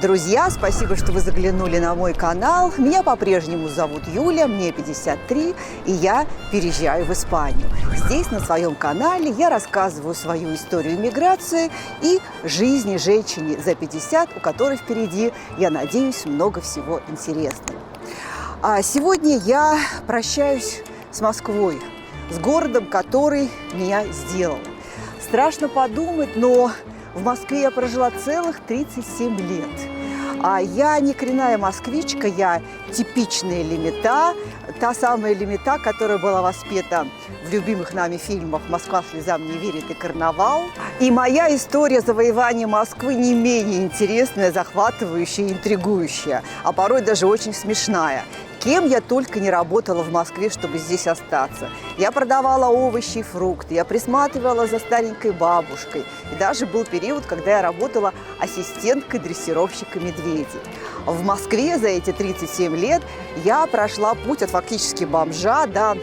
Привет, друзья! Спасибо, что вы заглянули на мой канал. Меня по-прежнему зовут Юля, мне 53, и я переезжаю в Испанию. Здесь, на своем канале, я рассказываю свою историю миграции и жизни женщины за 50, у которой впереди, я надеюсь, много всего интересного. А сегодня я прощаюсь с Москвой, с городом, который меня сделал. Страшно подумать, но в Москве я прожила целых 37 лет. А я не коренная москвичка, я типичная лимита, та самая лимита, которая была воспета в любимых нами фильмах «Москва слезам не верит» и «Карнавал». И моя история завоевания Москвы не менее интересная, захватывающая, интригующая, а порой даже очень смешная. Кем я только не работала в Москве, чтобы здесь остаться. Я продавала овощи и фрукты, я присматривала за старенькой бабушкой. И даже был период, когда я работала ассистенткой дрессировщика медведей. В Москве за эти 37 лет я прошла путь от фактически бомжа до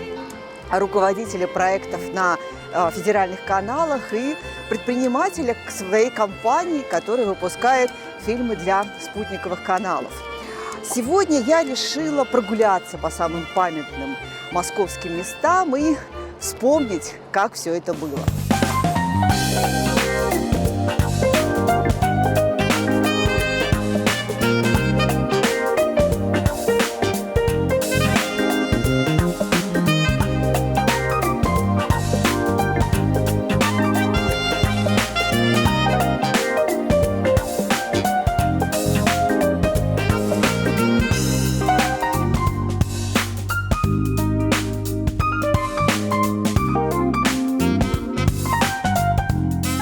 руководителя проектов на федеральных каналах и предпринимателя к своей компании, которая выпускает фильмы для спутниковых каналов. Сегодня я решила прогуляться по самым памятным московским местам и вспомнить, как все это было.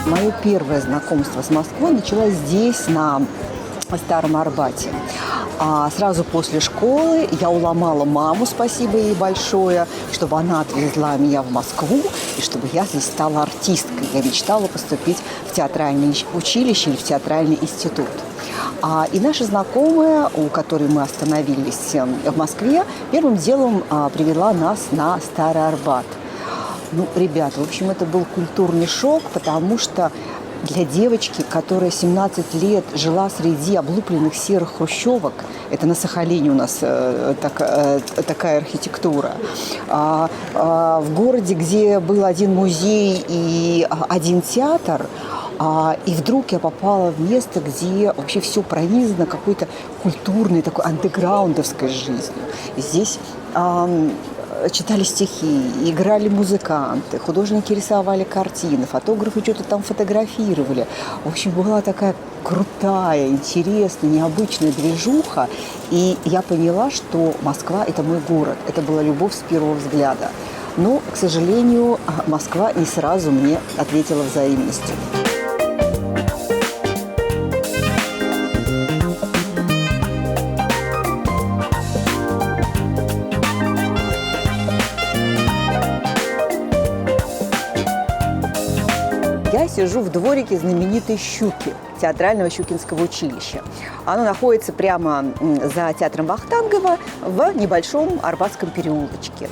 Мое первое знакомство с Москвой началось здесь, на Старом Арбате. Сразу после школы я уломала маму, спасибо ей большое, чтобы она отвезла меня в Москву и чтобы я здесь стала артисткой. Я мечтала поступить в театральное училище или в театральный институт. И наша знакомая, у которой мы остановились в Москве, первым делом привела нас на Старый Арбат. Ну, ребята, в общем, это был культурный шок, потому что для девочки, которая 17 лет жила среди облупленных серых хрущевок, это на Сахалине у нас такая архитектура, в городе, где был один музей и один театр, и вдруг я попала в место, где вообще все пронизано какой-то культурной, такой андеграундовской жизнью. И здесь читали стихи, играли музыканты, художники рисовали картины, фотографы что-то там фотографировали. В общем, была такая крутая, интересная, необычная движуха. И я поняла, что Москва – это мой город. Это была любовь с первого взгляда. Но, к сожалению, Москва не сразу мне ответила взаимностью. Я сижу в дворике знаменитой «Щуки», театрального Щукинского училища. Оно находится прямо за театром Вахтангова в небольшом Арбатском переулочке.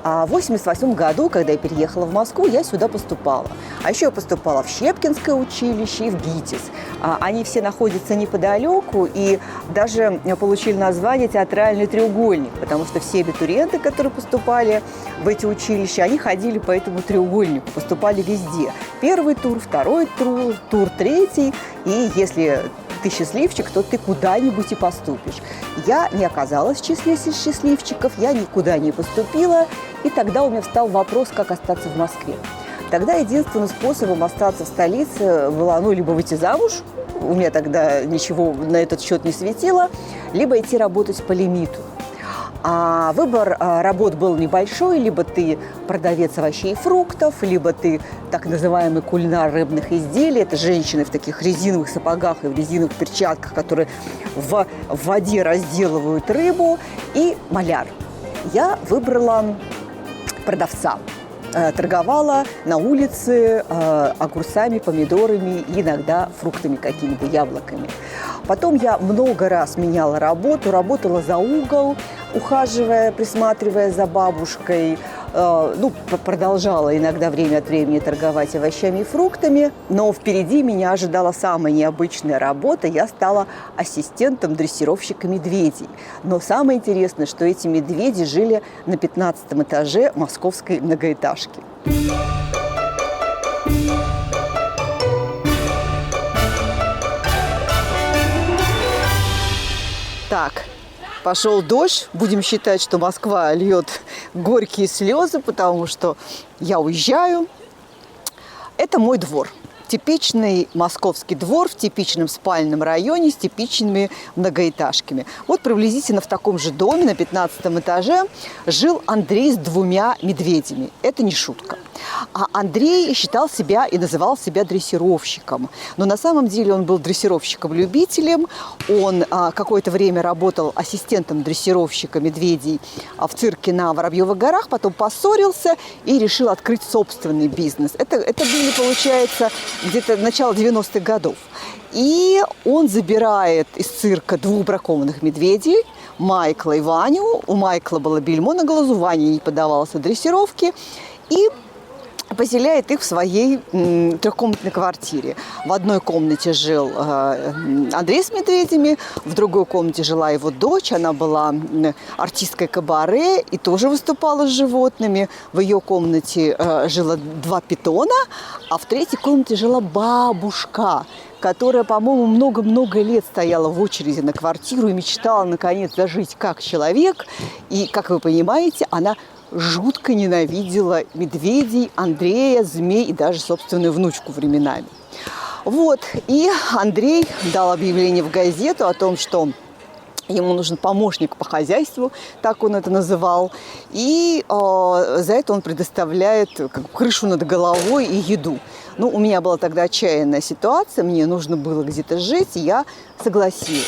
В 1988 году, когда я переехала в Москву, я сюда поступала. А еще я поступала в Щепкинское училище и в ГИТИС. Они все находятся неподалеку и даже получили название «Театральный треугольник», потому что все абитуриенты, которые поступали в эти училища, они ходили по этому треугольнику, поступали везде. Первый тур, второй тур, третий. И если ты счастливчик, то ты куда-нибудь и поступишь. Я не оказалась в числе счастливчиков, я никуда не поступила. И тогда у меня встал вопрос, как остаться в Москве. Тогда единственным способом остаться в столице было, либо выйти замуж, у меня тогда ничего на этот счет не светило, либо идти работать по лимиту. Выбор работ был небольшой, либо ты продавец овощей и фруктов, либо ты так называемый кулинар рыбных изделий. Это женщины в таких резиновых сапогах и в резиновых перчатках, которые в воде разделывают рыбу, и маляр. Я выбрала продавца. Торговала на улице огурцами, помидорами и иногда фруктами какими-то, яблоками. Потом я много раз меняла работу, работала за угол, ухаживая, присматривая за бабушкой. продолжала иногда время от времени торговать овощами и фруктами, но впереди меня ожидала самая необычная работа. Я стала ассистентом дрессировщика медведей. Но самое интересное, что эти медведи жили на 15-м этаже московской многоэтажки. Так, пошел дождь. Будем считать, что Москва льет горькие слезы, потому что я уезжаю. Это мой двор. Типичный московский двор в типичном спальном районе с типичными многоэтажками. Вот приблизительно в таком же доме на 15-м этаже жил Андрей с 2 медведями. Это не шутка. А Андрей считал себя и называл себя дрессировщиком. Но на самом деле он был дрессировщиком-любителем. Он какое-то время работал ассистентом дрессировщика медведей в цирке на Воробьевых горах, потом поссорился и решил открыть собственный бизнес. Это были, получается, где-то начало 90-х годов. И он забирает из цирка 2 бракованных медведей, Майкла и Ваню. У Майкла было бельмо на глазу, Ваня не поддавался дрессировке. И поселяет их в своей 3-комнатной квартире. В одной комнате жил Андрей с медведями, в другой комнате жила его дочь. Она была артисткой кабаре и тоже выступала с животными. В ее комнате жило 2 питона, а в 3-й комнате жила бабушка, которая, по-моему, много-много лет стояла в очереди на квартиру и мечтала, наконец, зажить как человек. И, как вы понимаете, она жутко ненавидела медведей, Андрея, змей и даже собственную внучку временами. Вот, и Андрей дал объявление в газету о том, что ему нужен помощник по хозяйству, так он это называл, и за это он предоставляет крышу над головой и еду. Ну, у меня была тогда отчаянная ситуация, мне нужно было где-то жить, и я согласилась.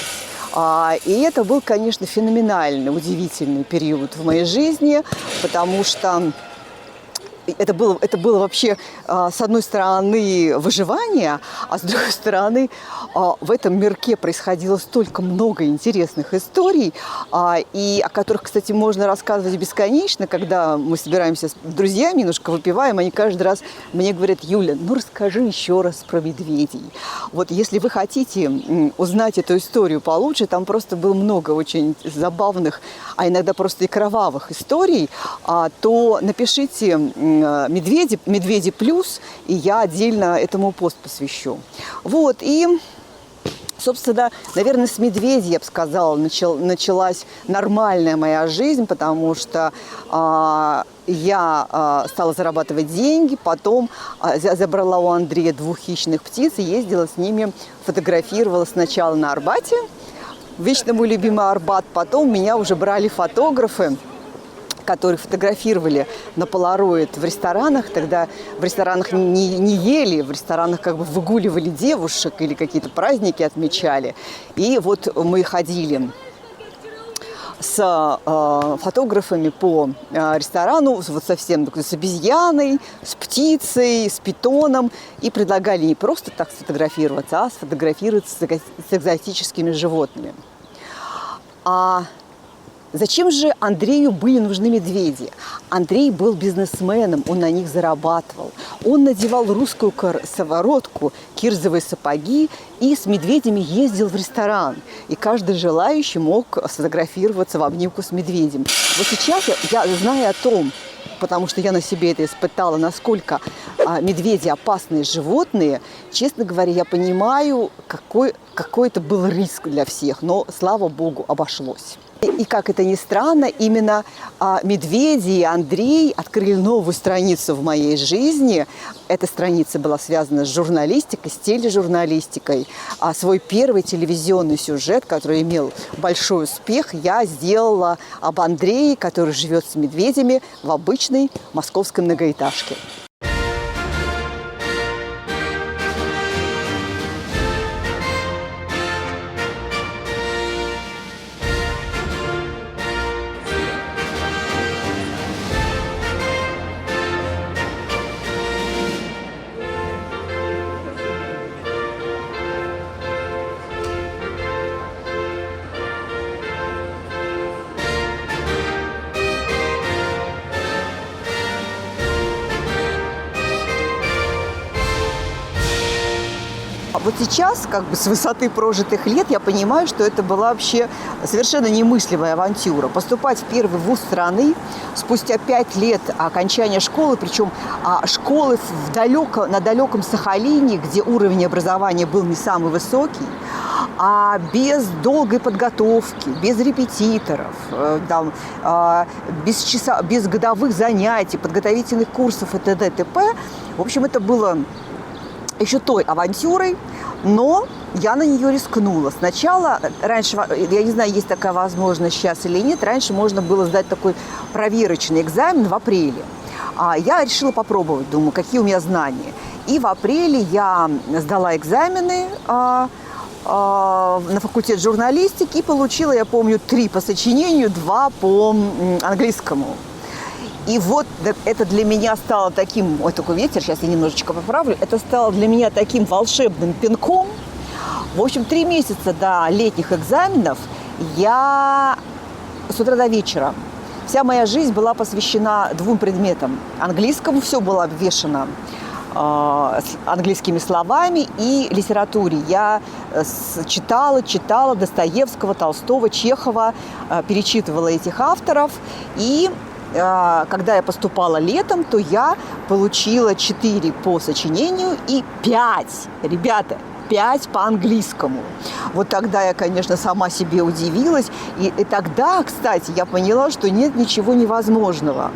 И это был, конечно, феноменальный, удивительный период в моей жизни, потому что это было вообще, с одной стороны, выживание, а с другой стороны, в этом мирке происходило столько много интересных историй, и о которых, кстати, можно рассказывать бесконечно, когда мы собираемся с друзьями, немножко выпиваем, они каждый раз мне говорят: Юля, ну расскажи еще раз про медведей. Вот если вы хотите узнать эту историю получше, там просто было много очень забавных, а иногда просто и кровавых историй, то напишите «Медведи плюс», и я отдельно этому пост посвящу. Вот, и, собственно, наверное, с медведей, я бы сказала, началась нормальная моя жизнь, потому что я стала зарабатывать деньги, потом забрала у Андрея 2 хищных птиц и ездила с ними, фотографировала сначала на Арбате, вечно мой любимый Арбат, потом меня уже брали фотографы, которые фотографировали на полароид в ресторанах. Тогда в ресторанах не ели, в ресторанах как бы выгуливали девушек или какие-то праздники отмечали. И вот мы ходили с фотографами по ресторану, вот совсем с обезьяной, с птицей, с питоном, и предлагали не просто так сфотографироваться, а сфотографироваться с экзотическими животными. Зачем же Андрею были нужны медведи? Андрей был бизнесменом, он на них зарабатывал. Он надевал русскую сковородку, кирзовые сапоги и с медведями ездил в ресторан. И каждый желающий мог сфотографироваться в обнимку с медведем. Вот сейчас я знаю о том, потому что я на себе это испытала, насколько медведи опасные животные. Честно говоря, я понимаю, какой это был риск для всех, но, слава богу, обошлось. И как это ни странно, именно медведи и Андрей открыли новую страницу в моей жизни. Эта страница была связана с журналистикой, с тележурналистикой. Свой первый телевизионный сюжет, который имел большой успех, я сделала об Андрее, который живет с медведями в обычной московской многоэтажке. Вот сейчас, как бы с высоты прожитых лет, я понимаю, что это была вообще совершенно немыслимая авантюра. Поступать в первый вуз страны спустя 5 лет окончания школы, причем школы на далеком Сахалине, где уровень образования был не самый высокий, а без долгой подготовки, без репетиторов, там, без годовых занятий, подготовительных курсов и т.д. и т.п. В общем, это было еще той авантюрой, но я на нее рискнула. Сначала, раньше, я не знаю, есть такая возможность сейчас или нет, раньше можно было сдать такой проверочный экзамен в апреле. Я решила попробовать, думаю, какие у меня знания. И в апреле я сдала экзамены на факультет журналистики и получила, я помню, 3 по сочинению, 2 по английскому. И вот это для меня стало таким, ой, такой ветер, сейчас я немножечко поправлю, это стало для меня таким волшебным пинком. В общем, 3 месяца до летних экзаменов я с утра до вечера, вся моя жизнь была посвящена 2 предметам. Английскому, все было обвешано английскими словами, и литературе. Я читала Достоевского, Толстого, Чехова, перечитывала этих авторов. И когда я поступала летом, то я получила 4 по сочинению и 5, ребята, 5 по английскому. Вот тогда я, конечно, сама себе удивилась. И тогда, кстати, я поняла, что нет ничего невозможного.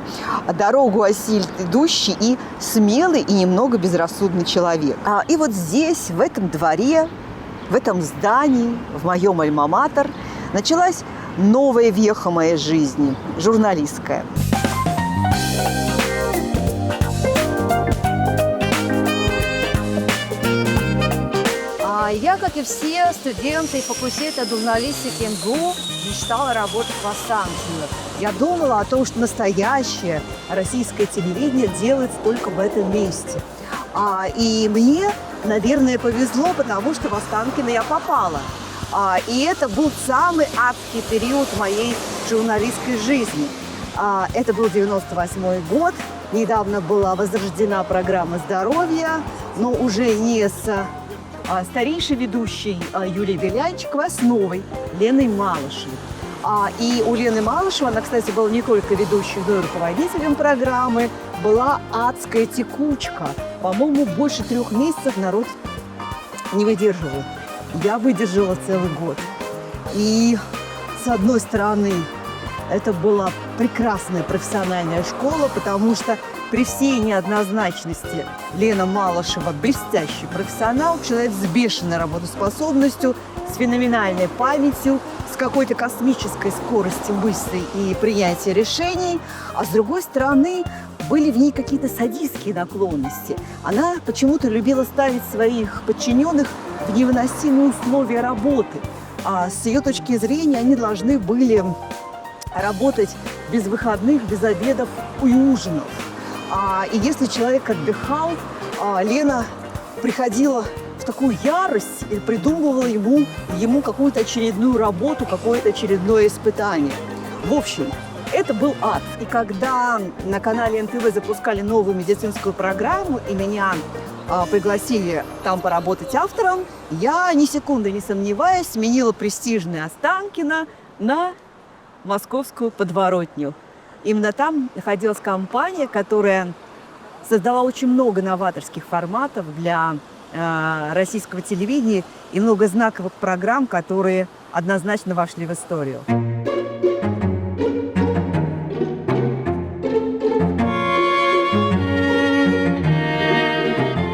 Дорогу осилит идущий и смелый, и немного безрассудный человек. И вот здесь, в этом дворе, в этом здании, в моем альма-матер, началась новая веха моей жизни, журналистская. Я, как и все студенты факультета журналистики МГУ, мечтала работать в Останкино. Я думала о том, что настоящее российское телевидение делается только в этом месте. И мне, наверное, повезло, потому что в Останкино я попала. И это был самый адский период моей журналистской жизни. Это был 98-й год. Недавно была возрождена программа «Здоровье», но уже не с старейшей ведущей Юлией Белянчиковой, а с новой Леной Малышевой. И у Лены Малышевой, она, кстати, была не только ведущей, но и руководителем программы, была адская текучка. По-моему, больше 3 месяцев народ не выдерживал. Я выдержала целый год. И, с одной стороны, это была прекрасная профессиональная школа, потому что при всей неоднозначности Лена Малышева блестящий профессионал, человек с бешеной работоспособностью, с феноменальной памятью, с какой-то космической скоростью мыслей и принятия решений. А с другой стороны, были в ней какие-то садистские наклонности. Она почему-то любила ставить своих подчиненных в невыносимые условия работы. С ее точки зрения они должны были работать без выходных, без обедов и ужинов. И если человек отдыхал, Лена приходила в такую ярость и придумывала ему какую-то очередную работу, какое-то очередное испытание. В общем, это был ад. И когда на канале НТВ запускали новую медицинскую программу, и меня пригласили там поработать автором, я ни секунды не сомневаясь сменила престижное Останкино на московскую подворотню. Именно там находилась компания, которая создала очень много новаторских форматов для российского телевидения и много знаковых программ, которые однозначно вошли в историю.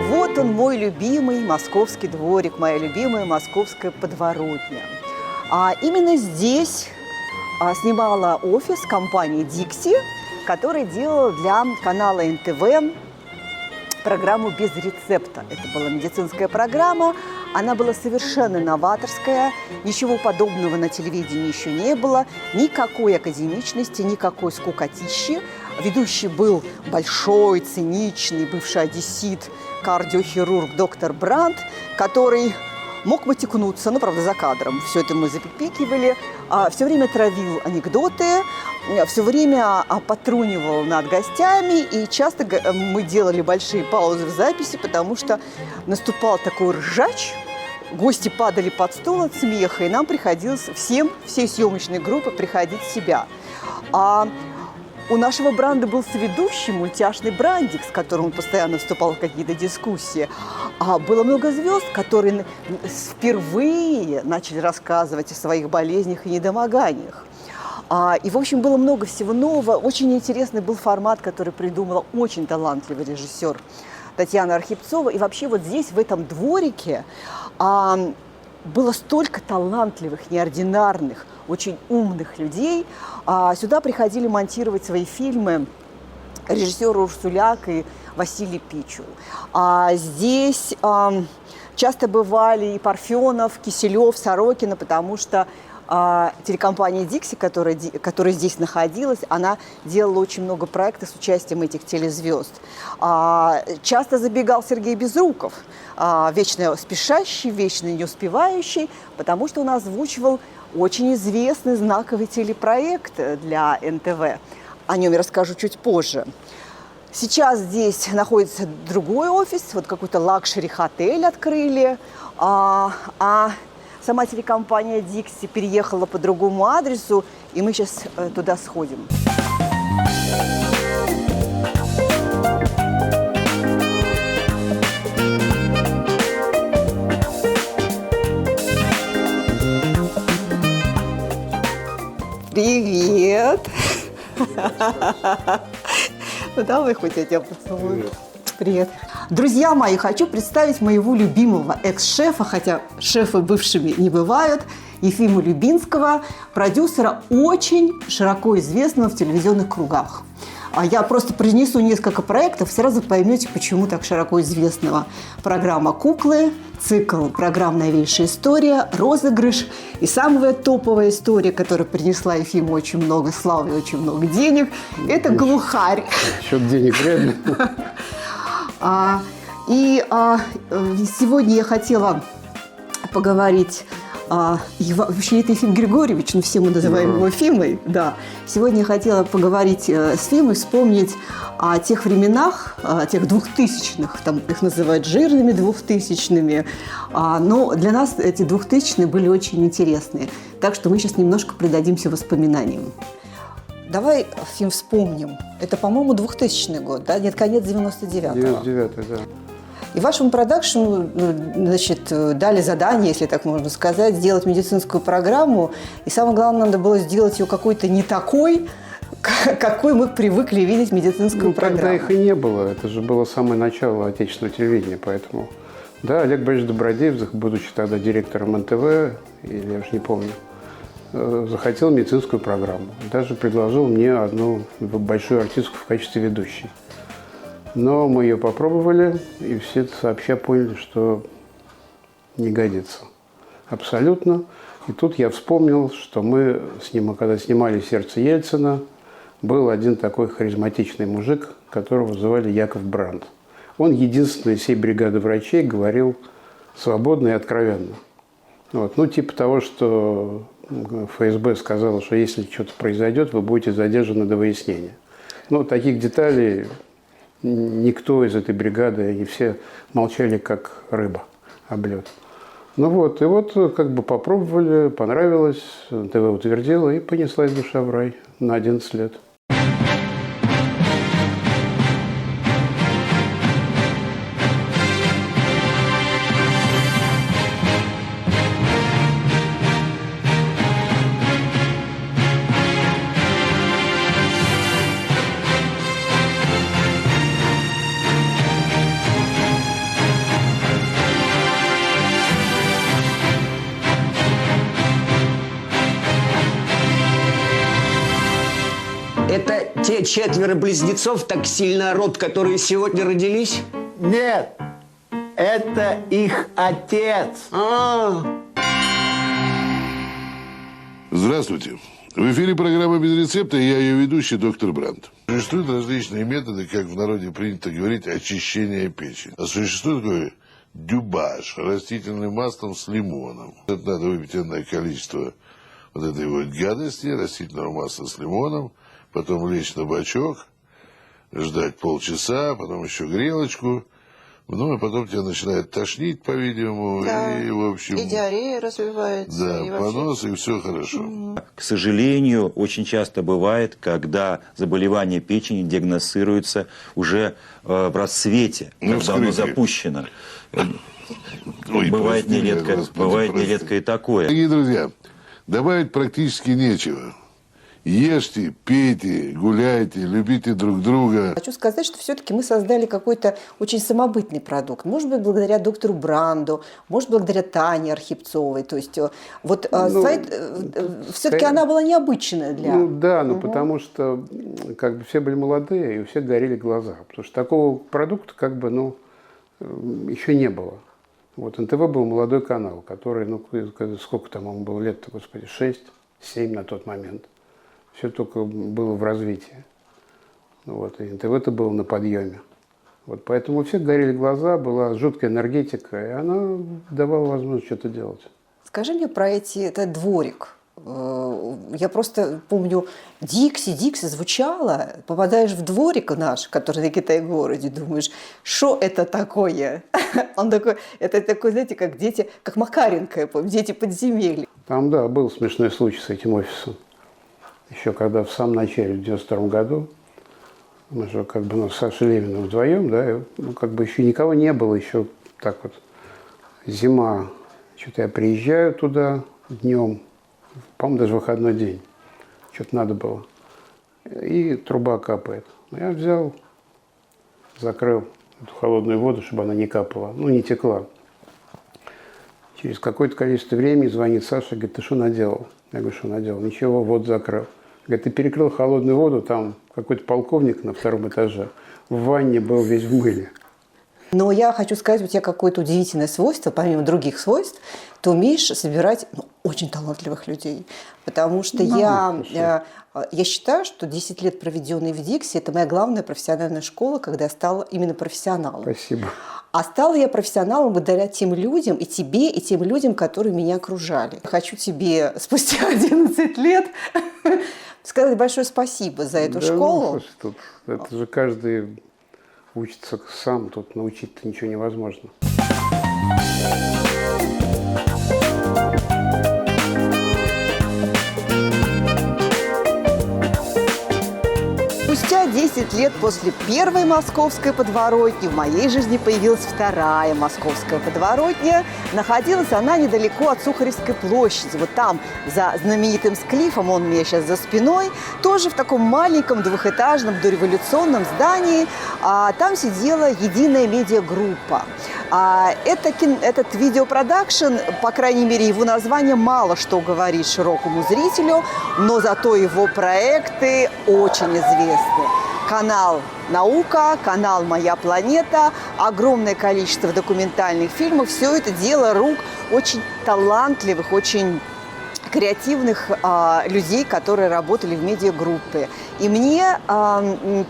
Вот он, мой любимый московский дворик, моя любимая московская подворотня. Именно здесь снимала офис компании «Дикси», которая делала для канала НТВ программу «Без рецепта». Это была медицинская программа, она была совершенно новаторская, ничего подобного на телевидении еще не было, никакой академичности, никакой скукотищи. Ведущий был большой, циничный, бывший одессит, кардиохирург доктор Брандт, который мог матюкнуться, ну, правда, за кадром. Все это мы запикивали. Все время травил анекдоты, все время потрунивал над гостями. И часто мы делали большие паузы в записи, потому что наступал такой ржач. Гости падали под стол от смеха, и нам приходилось всей съемочной группы приходить в себя. У нашего Бранда был соведущий, мультяшный Брандик, с которым он постоянно вступал в какие-то дискуссии. Было много звезд, которые впервые начали рассказывать о своих болезнях и недомоганиях. И, в общем, было много всего нового. Очень интересный был формат, который придумала очень талантливый режиссер Татьяна Архипцова. И вообще вот здесь, в этом дворике, было столько талантливых, неординарных, очень умных людей. Сюда приходили монтировать свои фильмы режиссер Урсуляк и Василий Пичул. Здесь часто бывали и Парфенов, Киселев, Сорокина, потому что телекомпания «Дикси», которая здесь находилась, она делала очень много проектов с участием этих телезвезд. Часто забегал Сергей Безруков, вечно спешащий, вечно не успевающий, потому что он озвучивал очень известный знаковый телепроект для НТВ. О нем я расскажу чуть позже. Сейчас здесь находится другой офис, вот какой-то лакшери-хотель открыли, сама телекомпания «Дикси» переехала по другому адресу, и мы сейчас туда сходим. Привет! Ну давай хоть я тебя поцелую. Привет. Друзья мои, хочу представить моего любимого экс-шефа, хотя шефы бывшими не бывают, Ефима Любинского, продюсера, очень широко известного в телевизионных кругах. Я просто произнесу несколько проектов, сразу поймете, почему так широко известного. Программа «Куклы», цикл программ «Новейшая история», «Розыгрыш» и самая топовая история, которая принесла Ефиму очень много славы и очень много денег, это «Глухарь». Счет денег реально. Сегодня я хотела поговорить, вообще это Ефим Григорьевич, но все мы называем его Фимой, да. Сегодня я хотела поговорить с Фимой, вспомнить о тех временах, о тех 2000-х, там их называют жирными 2000-ми, но для нас эти 2000-е были очень интересные. Так что мы сейчас немножко предадимся воспоминаниям. Давай, Фим, вспомним. Это, по-моему, 2000 год, да? Нет, конец 99-го. 99-й, да. И вашему продакшену, значит, дали задание, если так можно сказать, сделать медицинскую программу. И самое главное, надо было сделать ее какой-то не такой, какой мы привыкли видеть медицинскую программу. Тогда их и не было. Это же было самое начало отечественного телевидения. Поэтому, да, Олег Борисович Добродеев, будучи тогда директором НТВ, или я уж не помню, захотел медицинскую программу. Даже предложил мне одну большую артистку в качестве ведущей. Но мы ее попробовали, и все сообща поняли, что не годится. Абсолютно. И тут я вспомнил, что мы с ним, когда снимали «Сердце Ельцина», был один такой харизматичный мужик, которого звали Яков Бранд. Он единственный из всей бригады врачей говорил свободно и откровенно. Вот. Ну, типа того, что ФСБ сказала, что если что-то произойдет, вы будете задержаны до выяснения. Но таких деталей никто из этой бригады, они все молчали, как рыба об лед. Ну вот, и вот как бы попробовали, понравилось, ТВ утвердило, и понеслась душа в рай на 11 лет. Это те 4 близнецов, так сильно орут, которые сегодня родились? Нет, это их отец. Здравствуйте. В эфире программа «Без рецепта», и я ее ведущий, доктор Бранд. Существуют различные методы, как в народе принято говорить, очищения печени. А существует такой дюбаш, растительным маслом с лимоном. Это надо выпить энное количество вот этой вот гадости, растительного масла с лимоном, потом лечь на бочок, ждать полчаса, потом еще грелочку. Ну, и потом тебя начинает тошнить, по-видимому, Да. и, в общем... И диарея развивается. Да, и вообще... понос, и все хорошо. К сожалению, очень часто бывает, когда заболевание печени диагностируется уже в расцвете, когда оно запущено. Ой, Бывает прости меня, нередко, Господи, бывает прости. нередко и такое. Дорогие друзья, добавить практически нечего. Ешьте, пейте, гуляйте, любите друг друга. Хочу сказать, что все-таки мы создали какой-то очень самобытный продукт. Может быть, благодаря доктору Бранду, может, благодаря Тане Архипцовой. То есть вот сайт, все-таки она была необычная для... Ну да, ну потому что как бы все были молодые, и у всех горели глаза. Потому что такого продукта как бы, ну, еще не было. Вот НТВ был молодой канал, который, ну, сколько там ему было лет-то, господи, 6-7 на тот момент. Все только было в развитии. Вот, и НТВ-то было на подъеме. Вот, поэтому у всех горели глаза, была жуткая энергетика, и она давала возможность что-то делать. Скажи мне про этот дворик. Я просто помню, Дикси звучало, попадаешь в дворик наш, который на Китай-городе, думаешь, что это такое? Он такой, это такой, знаете, как дети, как Макаренко, я помню, дети подземелья. Там, да, был смешной случай с этим офисом. Еще когда в самом начале, в 92 году, мы же как бы, ну, с Сашей Левиным вдвоем, да, и, ну, как бы еще никого не было, еще так вот, зима, что-то я приезжаю туда днем, по-моему, даже выходной день, что-то надо было, и труба капает. Я взял, закрыл эту холодную воду, чтобы она не капала, ну, не текла. Через какое-то количество времени звонит Саша, говорит, ты что наделал? Я говорю, что наделал? Ничего, воду закрыл. Говорит, ты перекрыл холодную воду, там какой-то полковник на втором этаже в ванне был весь в мыле. Но я хочу сказать, у тебя какое-то удивительное свойство, помимо других свойств, ты умеешь собирать очень талантливых людей. Потому что я считаю, что 10 лет, проведенные в Дикси, это моя главная профессиональная школа, когда я стала именно профессионалом. Спасибо. А стала я профессионалом благодаря тем людям, и тебе, и тем людям, которые меня окружали. Хочу тебе спустя 11 лет сказать большое спасибо за эту школу. Ну, слушай, тут, это же каждый учится сам, тут научить-то ничего невозможно. Спустя 10 лет после первой московской подворотни в моей жизни появилась вторая московская подворотня. Находилась она недалеко от Сухаревской площади. Вот там, за знаменитым Склифом, он у меня сейчас за спиной, тоже в таком маленьком двухэтажном дореволюционном здании. Там сидела единая медиагруппа. Этот видеопродакшн, по крайней мере, его название мало что говорит широкому зрителю, но зато его проекты очень известны. Канал «Наука», канал «Моя планета», огромное количество документальных фильмов. Все это дело рук очень талантливых, очень креативных людей, которые работали в медиагруппе. И мне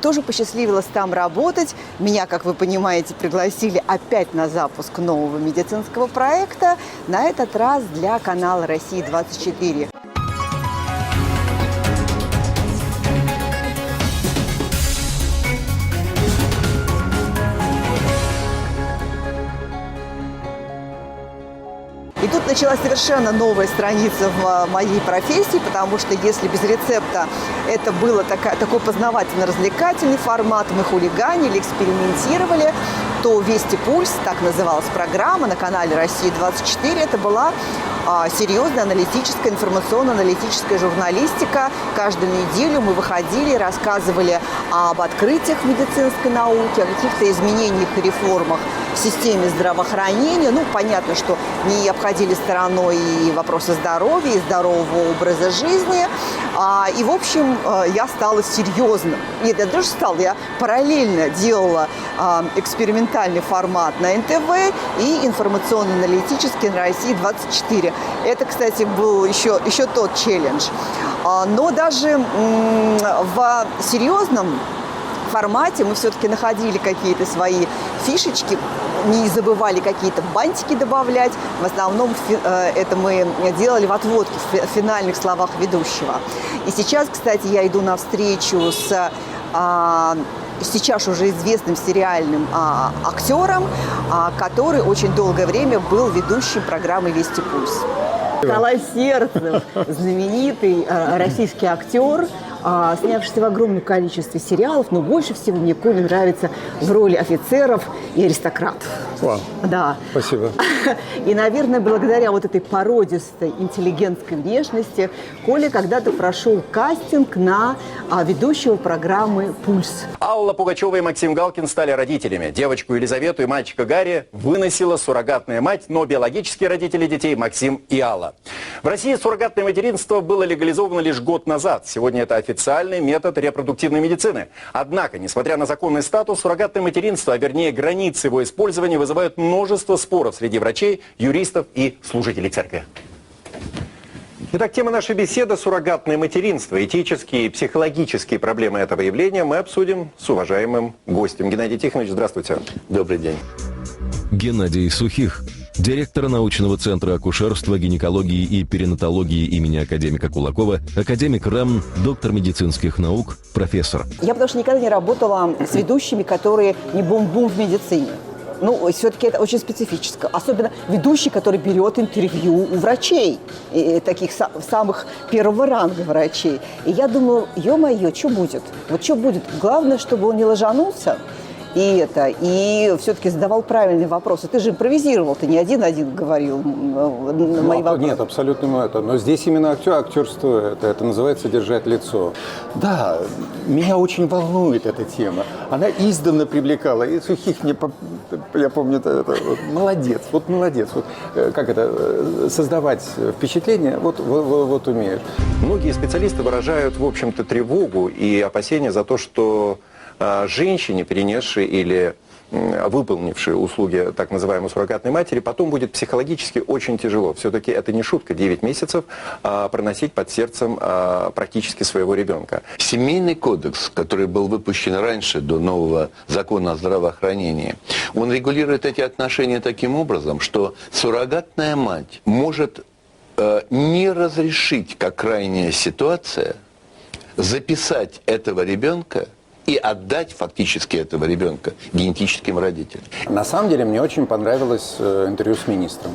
тоже посчастливилось там работать. Меня, как вы понимаете, пригласили опять на запуск нового медицинского проекта, на этот раз для канала «Россия-24». И тут началась совершенно новая страница в моей профессии, потому что если без рецепта это был такой познавательно-развлекательный формат, мы хулиганили, экспериментировали, то «Вести Пульс», так называлась программа на канале «Россия-24», это была серьезная аналитическая, информационно-аналитическая журналистика. Каждую неделю мы выходили и рассказывали об открытиях в медицинской науке, о каких-то изменениях и реформах в системе здравоохранения. Ну, понятно, что не обходили стороной и вопросы здоровья, и здорового образа жизни. И, в общем, я стала серьезным. Нет, я даже стала, я параллельно делала экспериментальный формат на НТВ и информационно-аналитический на России-24. Это, кстати, был еще тот челлендж. Но даже в серьезном формате мы все-таки находили какие-то свои фишечки, не забывали какие-то бантики добавлять. В основном это мы делали в отводке, в финальных словах ведущего. И сейчас, кстати, я иду на встречу с сейчас уже известным сериальным актером, который очень долгое время был ведущим программы «Вести Пульс». Николай Сердцев, знаменитый российский актер, снявшийся в огромном количестве сериалов, но больше всего мне Коля нравится в роли офицеров и аристократов. Вау. Да. Спасибо. И, наверное, благодаря вот этой породистой, интеллигентской внешности Коля когда-то прошел кастинг на ведущего программы «Пульс». Алла Пугачева и Максим Галкин стали родителями. Девочку Елизавету и мальчика Гарри выносила суррогатная мать, но биологические родители детей Максим и Алла. В России суррогатное материнство было легализовано лишь год назад. Сегодня это официальный метод репродуктивной медицины. Однако, несмотря на законный статус, суррогатное материнство, а вернее границы его использования, вызывают множество споров среди врачей, юристов и служителей церкви. Итак, тема нашей беседы – суррогатное материнство. Этические и психологические проблемы этого явления мы обсудим с уважаемым гостем. Геннадий Тихонович, здравствуйте. Добрый день. Геннадий Сухих, директор научного центра акушерства, гинекологии и перинатологии имени академика Кулакова, академик РАН, доктор медицинских наук, профессор. Я потому что никогда не работала с ведущими, которые не бум-бум в медицине. Ну, все-таки это очень специфическое. Особенно ведущий, который берет интервью у врачей, таких самых первого ранга врачей. И я думала, ё-моё, что будет? Вот что будет? Главное, чтобы он не ложанулся. И все-таки задавал правильные вопросы. Ты же импровизировал, ты не один говорил на мои вопросы. Нет, абсолютно это. Но здесь именно актерство, это называется держать лицо. Да, меня очень волнует эта тема. Она издавна привлекала. И Сухих я помню, это молодец, молодец. Вот, как это, создавать впечатление, вот умеешь. Многие специалисты выражают, в общем-то, тревогу и опасения за то, что женщине, перенесшей или выполнившей услуги так называемой суррогатной матери, потом будет психологически очень тяжело. Все-таки это не шутка, 9 месяцев проносить под сердцем практически своего ребенка. Семейный кодекс, который был выпущен раньше, до нового закона о здравоохранении, он регулирует эти отношения таким образом, что суррогатная мать может не разрешить, как крайняя ситуация, записать этого ребенка и отдать фактически этого ребенка генетическим родителям. На самом деле мне очень понравилось интервью с министром.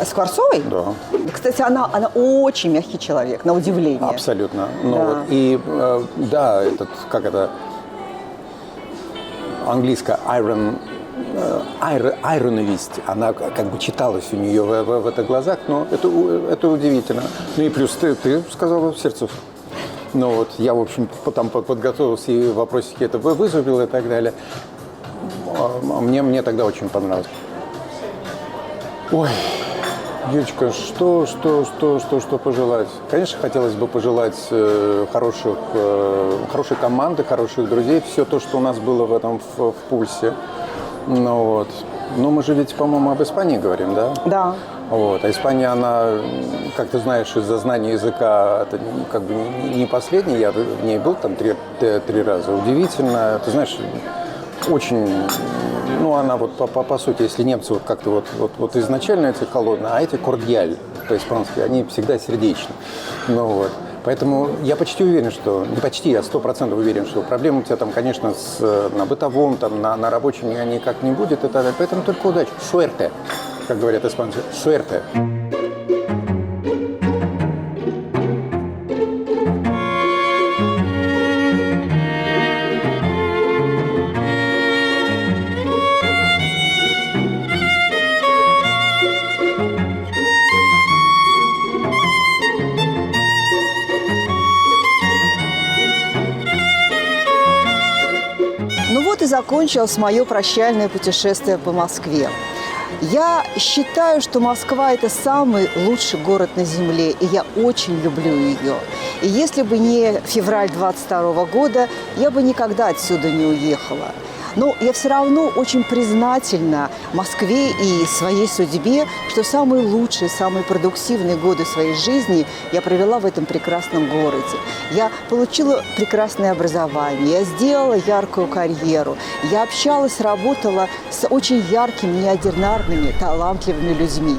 Скворцовой? Да. Кстати, она очень мягкий человек, на удивление. Абсолютно. Да. Да, английское ironist, она как бы читалась у нее в этих глазах, но это удивительно. Ну и плюс ты сказала, Сердцев. Ну вот, я, в общем, там подготовился и вопросики это вызубил и так далее. Мне тогда очень понравилось. Ой, Юлечка, что пожелать? Конечно, хотелось бы пожелать хорошей команды, хороших друзей. Все то, что у нас было в пульсе. Но мы же ведь, по-моему, об Испании говорим, да? Да. А Испания, она, как ты знаешь, из-за знания языка, это как бы не последний. Я в ней был там три раза. Удивительно. Ты знаешь, очень... она по сути, если немцы как-то изначально эти холодные, а эти кордиаль по-испански, они всегда сердечны. Поэтому я почти уверен, что... Не почти, я 100% уверен, что проблем у тебя там, конечно, на бытовом, там, на рабочем никак не будет. Поэтому только удачи. Суэрте, как говорят испанцы. Суэрте. Закончилось мое прощальное путешествие по Москве. Я считаю, что Москва – это самый лучший город на Земле, и я очень люблю ее. И если бы не февраль 22 года, я бы никогда отсюда не уехала. Но я все равно очень признательна Москве и своей судьбе, что самые лучшие, самые продуктивные годы своей жизни я провела в этом прекрасном городе. Я получила прекрасное образование, я сделала яркую карьеру, я общалась, работала с очень яркими, неординарными, талантливыми людьми.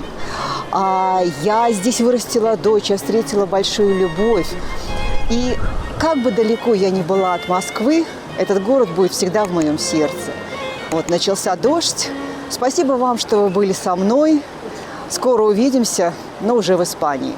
Я здесь вырастила дочь, я встретила большую любовь. И как бы далеко я ни была от Москвы, этот город будет всегда в моем сердце. Вот, начался дождь. Спасибо вам, что вы были со мной. Скоро увидимся, но уже в Испании.